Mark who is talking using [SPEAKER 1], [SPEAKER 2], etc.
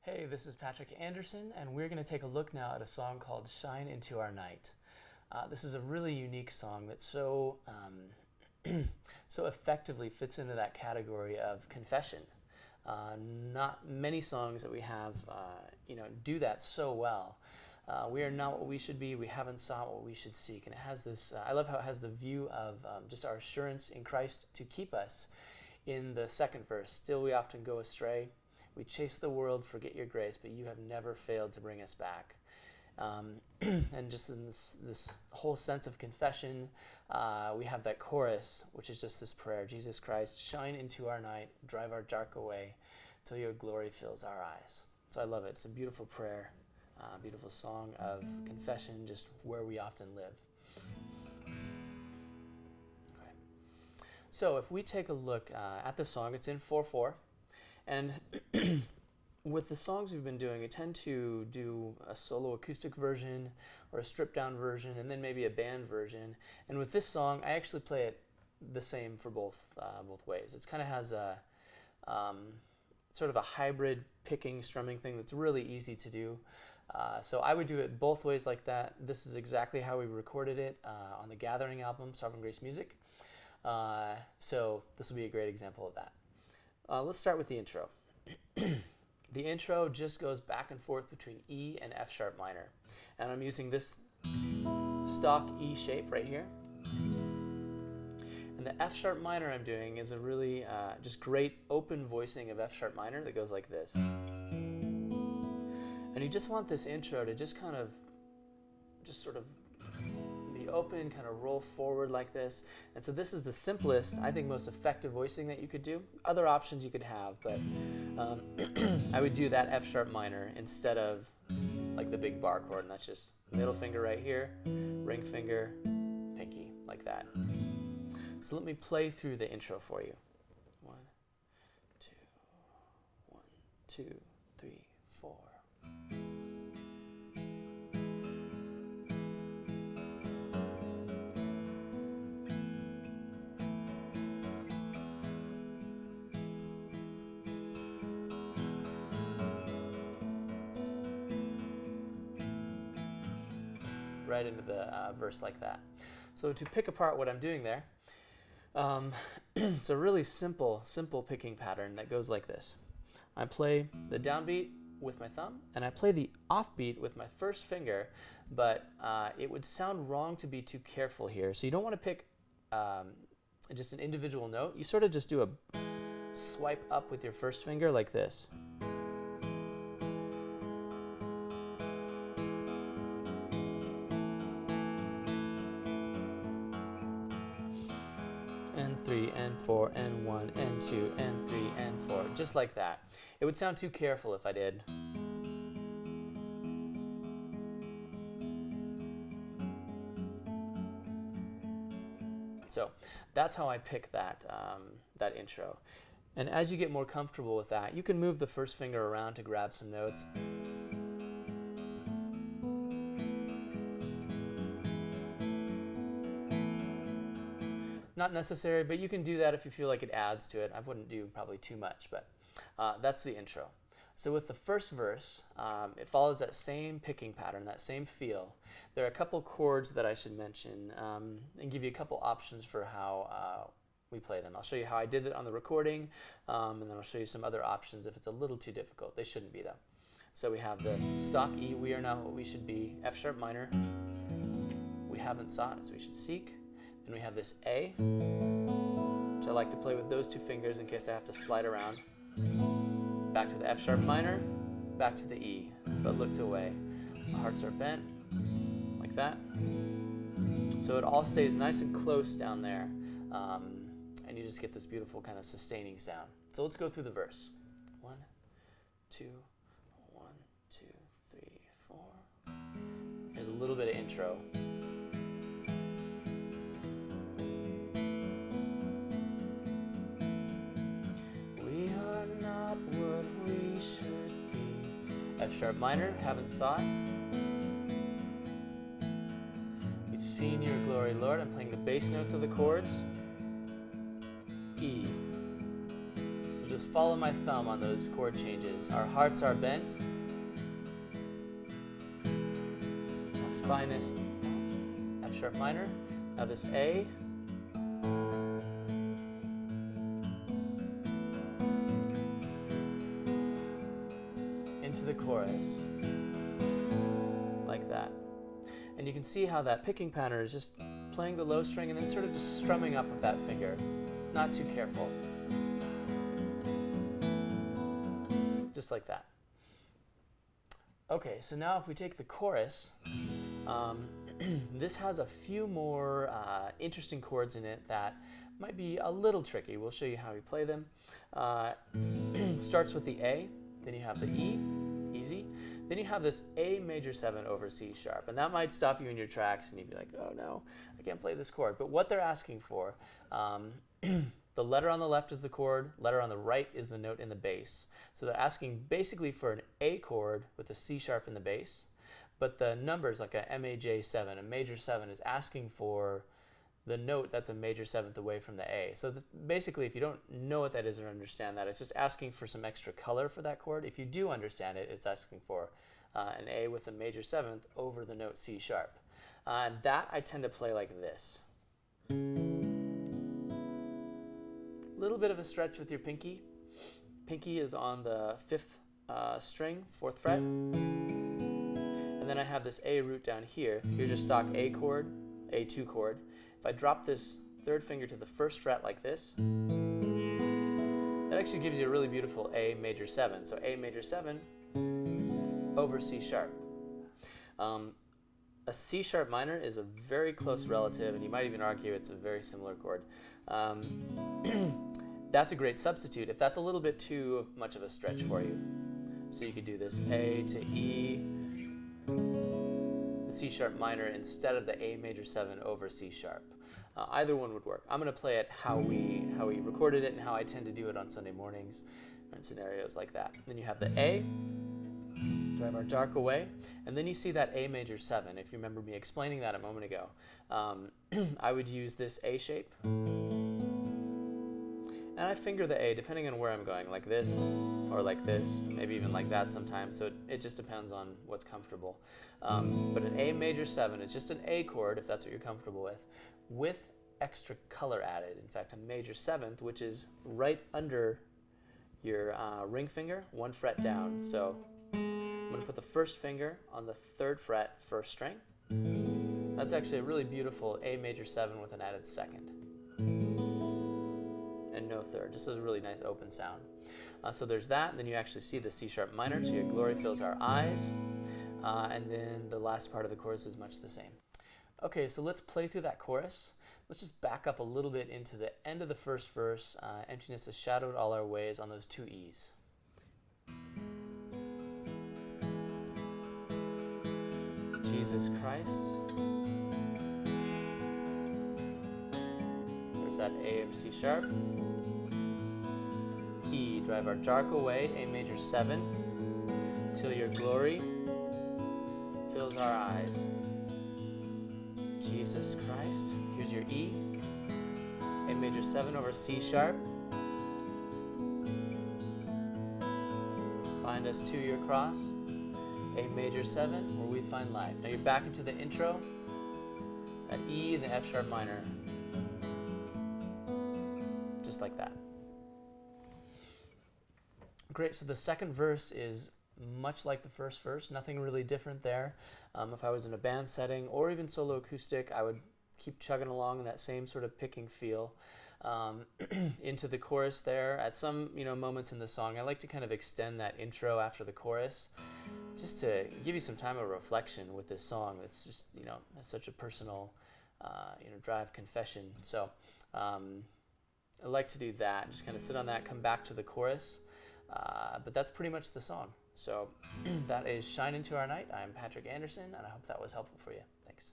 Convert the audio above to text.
[SPEAKER 1] Hey, this is Patrick Anderson, and we're going to take a look now at a song called Shine Into Our Night. This is a really unique song that so effectively fits into that category of confession. Not many songs that we have do that so well. We are not what we should be, we haven't sought what we should seek. And it has this, I love how it has the view of just our assurance in Christ to keep us. In the second verse, still we often go astray. We chase the world, forget your grace, but you have never failed to bring us back. And just in this whole sense of confession, we have that chorus, which is just this prayer: Jesus Christ, shine into our night, drive our dark away, till your glory fills our eyes. So I love it. It's a beautiful prayer, beautiful song of confession, just where we often live. Okay. So if we take a look at the song, it's in 4/4. And with the songs we've been doing, we tend to do a solo acoustic version or a stripped down version and then maybe a band version. And with this song, I actually play it the same for both ways. It kind of has a sort of a hybrid picking, strumming thing that's really easy to do. So I would do it both ways like that. This is exactly how we recorded it on the Gathering album, SovGraceMusic. So this will be a great example of that. Let's start with the intro. The intro just goes back and forth between E and F sharp minor. And I'm using this stock E shape right here. And the F sharp minor I'm doing is a really just great open voicing of F sharp minor that goes like this. And you just want this intro to just kind of, just sort of be open, kind of roll forward like this. And so this is the simplest, I think most effective voicing that you could do. Other options you could have, but I would do that F sharp minor instead of like the big bar chord, and that's just middle finger right here, ring finger, pinky, like that. So let me play through the intro for you. 1, 2, 1, 2, 3, 4. Right into the verse like that. So to pick apart what I'm doing there, it's a really simple picking pattern that goes like this. I play the downbeat with my thumb, and I play the offbeat with my first finger, but it would sound wrong to be too careful here. So you don't want to pick just an individual note. You sort of just do a swipe up with your first finger like this. And 3 and 4 and 1 and 2 and 3 and 4, just like that. It would sound too careful if I did. So that's how I pick that intro. And as you get more comfortable with that, you can move the first finger around to grab some notes. Not necessary, but you can do that if you feel like it adds to it. I wouldn't do probably too much, but that's the intro. So with the first verse, it follows that same picking pattern, that same feel. There are a couple chords that I should mention and give you a couple options for how we play them. I'll show you how I did it on the recording, and then I'll show you some other options if it's a little too difficult. They shouldn't be though. So we have the stock E, we are not what we should be, F sharp minor, we haven't sought as we should seek. Then we have this A, which I like to play with those two fingers in case I have to slide around. Back to the F sharp minor, back to the E, but looked away. My hearts are bent, like that. So it all stays nice and close down there, and you just get this beautiful kind of sustaining sound. So let's go through the verse. 1, 2, 1, 2, 3, 4. Here's a little bit of intro. What we should be. F sharp minor, haven't sought. We've seen your glory, Lord. I'm playing the bass notes of the chords. E. So just Just follow my thumb on those chord changes. Our hearts are bent. Our finest F sharp minor. Now this A. Into the chorus. Like that. And you can see how that picking pattern is just playing the low string and then sort of just strumming up with that finger. Not too careful. Just like that. Okay, so now if we take the chorus, this has a few more interesting chords in it that might be a little tricky. We'll show you how we play them. Starts with the A, then you have the E, easy. Then you have this A major 7 over C sharp, and that might stop you in your tracks and you'd be like, oh no, I can't play this chord. But what they're asking for, the letter on the left is the chord, letter on the right is the note in the bass. So they're asking basically for an A chord with a C sharp in the bass, but the numbers like a MAJ7, a major 7 is asking for the note that's a major 7th away from the A. So basically, if you don't know what that is or understand that, it's just asking for some extra color for that chord. If you do understand it, it's asking for an A with a major 7th over the note C sharp. That I tend to play like this. Little bit of a stretch with your pinky. Pinky is on the 5th string, 4th fret. And then I have this A root down here. Here's your stock A chord, A2 chord. If I drop this 3rd finger to the 1st fret like this, that actually gives you a really beautiful A major 7. So A major 7 over C sharp. A C sharp minor is a very close relative, and you might even argue it's a very similar chord. That's a great substitute if that's a little bit too much of a stretch for you. So you could do this A to E, the C sharp minor instead of the A major 7 over C sharp. Either one would work. I'm going to play it how we recorded it and how I tend to do it on Sunday mornings or in scenarios like that. Then you have the A, drive our dark away, and then you see that A major 7. If you remember me explaining that a moment ago, I would use this A shape, and I finger the A depending on where I'm going, like this or like this, maybe even like that sometimes, so it just depends on what's comfortable. But an A major 7 is just an A chord, if that's what you're comfortable with extra color added. In fact, a major 7th, which is right under your ring finger, 1 fret down. So I'm going to put the 1st finger on the 3rd fret, 1st string. That's actually a really beautiful A major 7 with an added 2nd. And no 3rd. This is a really nice open sound. So there's that, and then you actually see the C sharp minor, to your glory fills our eyes, and then the last part of the chorus is much the same. Okay, so let's play through that chorus. Let's just back up a little bit into the end of the 1st verse. Emptiness has shadowed all our ways on those 2 E's. Jesus Christ. There's that A of C sharp. E, drive our dark away, A major 7, till your glory fills our eyes. Jesus Christ. Here's your E, A major 7 over C sharp. Bind us to your cross, A major 7, where we find life. Now you're back into the intro, that E and the F sharp minor, just like that. Great, so the 2nd verse is much like the 1st verse, nothing really different there. If I was in a band setting or even solo acoustic, I would keep chugging along in that same sort of picking feel into the chorus there. At some moments in the song, I like to kind of extend that intro after the chorus, just to give you some time of reflection with this song. That's just that's such a personal drive confession. So I like to do that, just kind of sit on that, come back to the chorus. But that's pretty much the song. So that is Shine Into Our Night. I'm Patrick Anderson, and I hope that was helpful for you. Thanks.